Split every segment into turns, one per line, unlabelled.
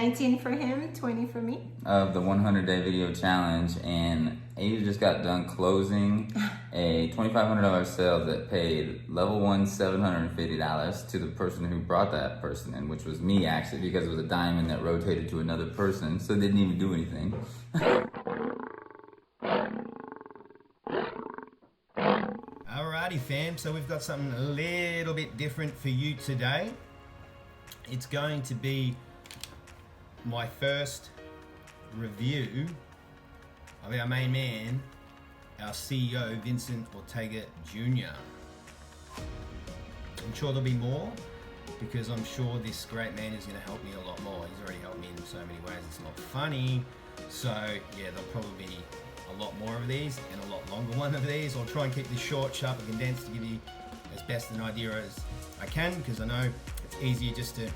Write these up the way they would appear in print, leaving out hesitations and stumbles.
19 for him, 20 for me.
Of the 100-day video challenge, and Asia just got done closing a $2,500 sale that paid level 1 $750 to the person who brought that person in, which was me actually, because it was a diamond that rotated to another person, so they didn't even do anything.
Alrighty fam, so we've got something a little bit different for you today. It's going to be my first review of our main man, our CEO, Vincent Ortega Jr. I'm sure there'll be more, because I'm sure this great man is going to help me a lot more. He's already helped me in so many ways, it's not funny. So yeah, there'll probably be a lot more of these and a lot longer one of these. I'll try and keep this short, sharp and condensed to give you as best an idea as I can, because I know it's easier just to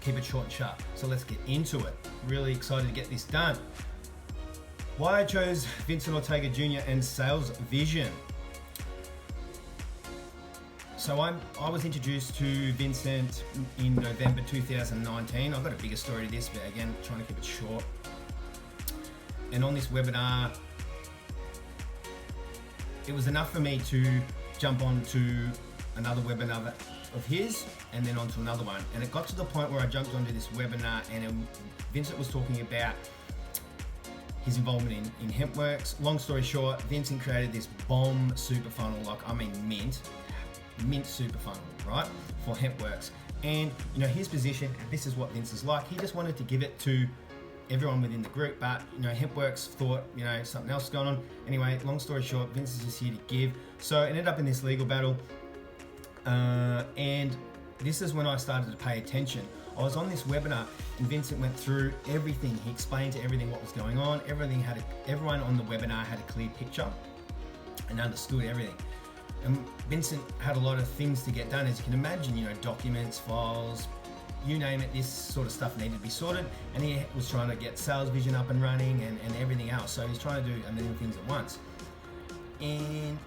keep it short and sharp. So let's get into it. Really excited to get this done. Why I chose Vincent Ortega Jr. and Salesvision. So I was introduced to Vincent in November 2019. I've got a bigger story to this, but again, trying to keep it short. And on this webinar, it was enough for me to jump on to another webinar of his, and then onto another one. And it got to the point where I jumped onto this webinar, and Vincent was talking about his involvement in HempWorks. Long story short, Vincent created this bomb super funnel, mint super funnel, right, for HempWorks. And you know, his position, and this is what Vince is like, he just wanted to give it to everyone within the group, but you know, HempWorks thought, you know, something else going on. Anyway, long story short, Vince is just here to give. So it ended up in this legal battle, and this is when I started to pay attention. I was on this webinar, and Vincent went through everything. He explained to everything what was going on. Everyone on the webinar had a clear picture and understood everything. And Vincent had a lot of things to get done, as you can imagine. You know, documents, files, you name it, this sort of stuff needed to be sorted, and he was trying to get Salesvision up and running and everything else. So he's trying to do a million things at once. And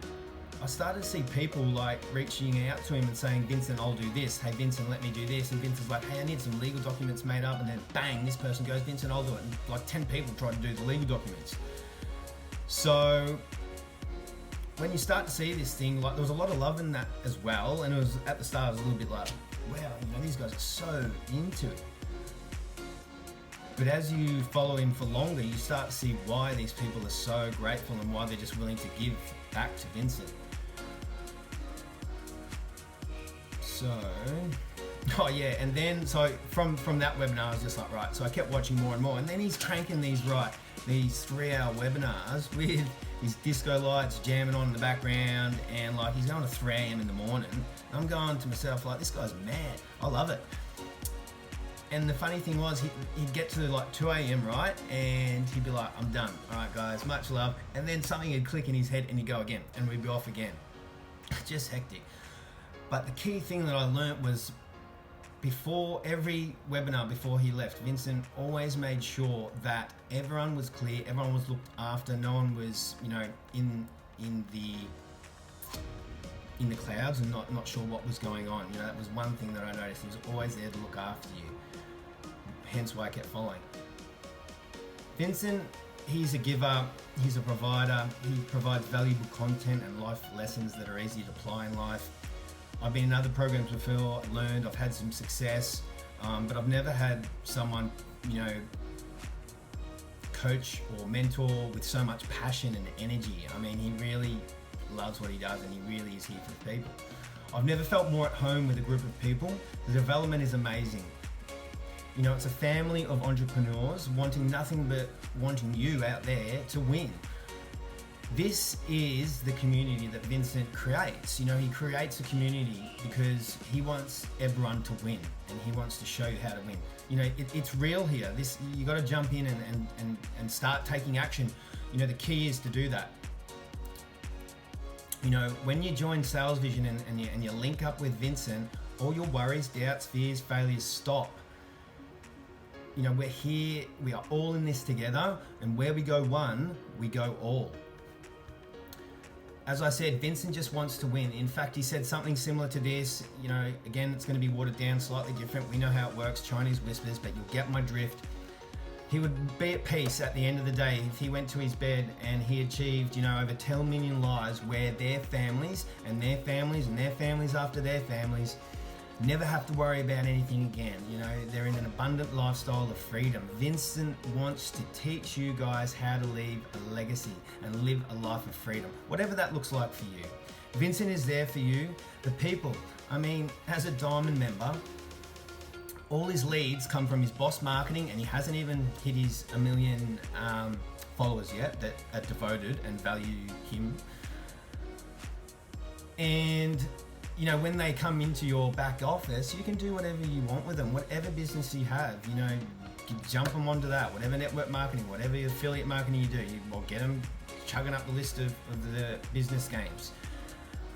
I started to see people like reaching out to him and saying, Vincent, I'll do this. Hey, Vincent, let me do this. And Vincent's like, hey, I need some legal documents made up. And then bang, this person goes, Vincent, I'll do it. And like 10 people try to do the legal documents. So when you start to see this thing, like there was a lot of love in that as well. And it was at the start, I was a little bit like, wow, you know, these guys are so into it. But as you follow him for longer, you start to see why these people are so grateful and why they're just willing to give back to Vincent. So, oh yeah, and then so from that webinar, I was just like, right. So I kept watching more and more, and then he's cranking these 3-hour webinars with his disco lights jamming on in the background, and like he's going to 3 a.m. in the morning. And I'm going to myself like, this guy's mad. I love it. And the funny thing was, he'd get to like 2 a.m. right, and he'd be like, I'm done. All right, guys, much love. And then something would click in his head, and he'd go again, and we'd be off again. Just hectic. But the key thing that I learned was, before every webinar, before he left, Vincent always made sure that everyone was clear, everyone was looked after, no one was, you know, in the clouds and not sure what was going on. You know, that was one thing that I noticed. He was always there to look after you. Hence why I kept following. Vincent, he's a giver, he's a provider, he provides valuable content and life lessons that are easy to apply in life. I've been in other programs before, learned, I've had some success, but I've never had someone, you know, coach or mentor with so much passion and energy. I mean, he really loves what he does, and he really is here for the people. I've never felt more at home with a group of people. The development is amazing. You know, it's a family of entrepreneurs wanting nothing but wanting you out there to win. This is the community that Vincent creates. You know, he creates a community because he wants everyone to win, and he wants to show you how to win. You know, it's real here. You got to jump in and start taking action. You know, the key is to do that. You know, when you join Salesvision and you link up with Vincent, all your worries, doubts, fears, failures stop. You know, we're here, we are all in this together, and where we go one, we go all. as I said, Vincent just wants to win. In fact, he said something similar to this. You know, again, it's going to be watered down, slightly different. We know how it works, Chinese whispers, but you'll get my drift. He would be at peace at the end of the day if he went to his bed and he achieved, you know, over 10 million lives where their families and their families and their families after their families never have to worry about anything again. You know, they're in an abundant lifestyle of freedom. Vincent wants to teach you guys how to leave a legacy and live a life of freedom, whatever that looks like for you. Vincent is there for you. The people, I mean, as a Diamond member, all his leads come from his boss marketing, and he hasn't even hit his 1 million followers yet that are devoted and value him. And you know, when they come into your back office, you can do whatever you want with them, whatever business you have, you know, jump them onto that, whatever network marketing, whatever affiliate marketing you do, or get them chugging up the list of the business games.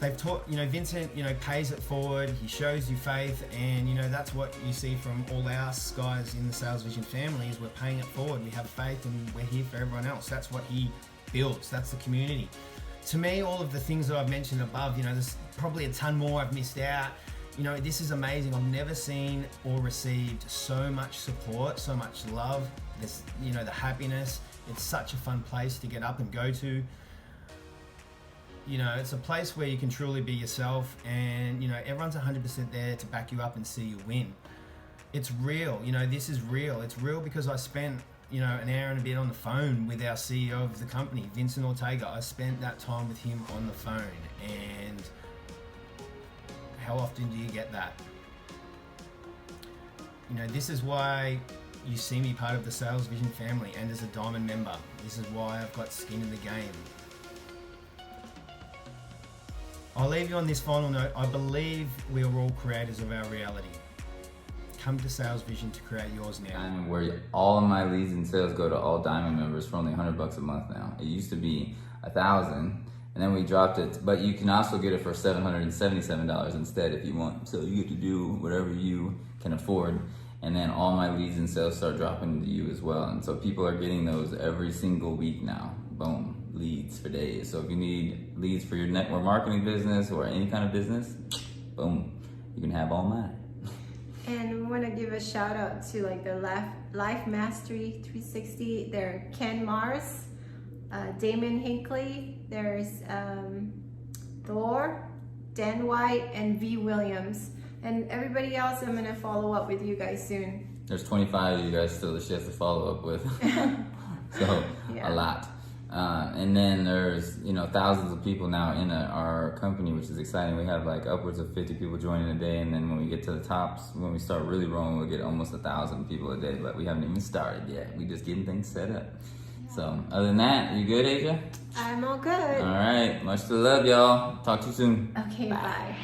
They've taught, you know, Vincent, you know, pays it forward, he shows you faith, and you know, that's what you see from all our guys in the Salesvision family is we're paying it forward, we have faith, and we're here for everyone else. That's what he builds, that's the community. To me, all of the things that I've mentioned above, you know, there's probably a ton more I've missed out. You know, this is amazing. I've never seen or received so much support, so much love. This, you know, the happiness. It's such a fun place to get up and go to. You know, it's a place where you can truly be yourself, and you know, everyone's 100% there to back you up and see you win. It's real. You know, this is real. It's real because I spent, you know, an hour and a bit on the phone with our CEO of the company, Vincent Ortega. I spent that time with him on the phone, and how often do you get that? You know, this is why you see me part of the Salesvision family and as a Diamond member. This is why I've got skin in the game. I'll leave you on this final note. I believe we are all creators of our reality. Come to Salesvision to create yours now.
Diamond, where all of my leads and sales go to all Diamond members for only $100 a month now. It used to be $1,000, and then we dropped it. But you can also get it for $777 instead if you want. So you get to do whatever you can afford, and then all my leads and sales start dropping to you as well. And so people are getting those every single week now. Boom, leads for days. So if you need leads for your network marketing business or any kind of business, boom, you can have all mine.
And we want to give a shout out to like the Life Mastery 360. There are Ken Mars, Damon Hinckley, there's Thor, Dan White, and V. Williams. And everybody else, I'm going to follow up with you guys soon.
There's 25 of you guys still that she has to follow up with. So
Yeah.
a lot. And then there's, you know, thousands of people now in our company, which is exciting. We have like upwards of 50 people joining a day, and then when we get to the tops, when we start really rolling, we'll get almost 1,000 people a day, but we haven't even started yet. We just getting things set up. So other than that, you good, Asia?
I'm all good.
All right, much to love, y'all. Talk to you soon.
Okay, bye.